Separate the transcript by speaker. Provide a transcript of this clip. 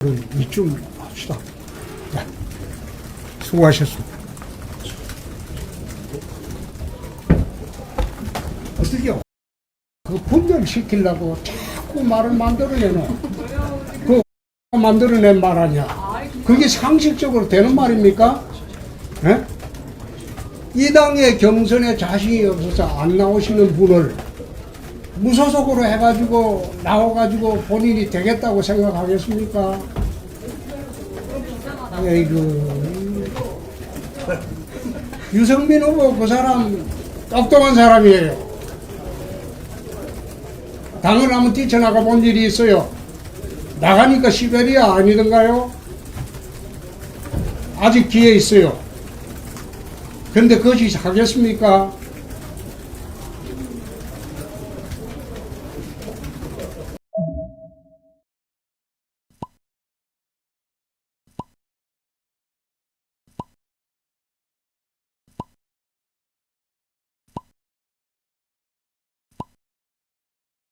Speaker 1: 이쯤 합시다. 네. 수고하셨습니다. 어떻게요? 그 분별시키려고 자꾸 말을 만들어내노. 그 만들어낸 말 아니야. 그게 상식적으로 되는 말입니까? 예? 이 당의 경선에 자신이 없어서 안 나오시는 분을 무소속으로 해가지고 나와가지고 본인이 되겠다고 생각하겠습니까? 에이구. 유승민 후보 그 사람 똑똑한 사람이에요. 당을 한번 뛰쳐나가 본 일이 있어요. 나가니까 시베리아 아니던가요? 아직 기회 있어요. 근데 그것이 하겠습니까?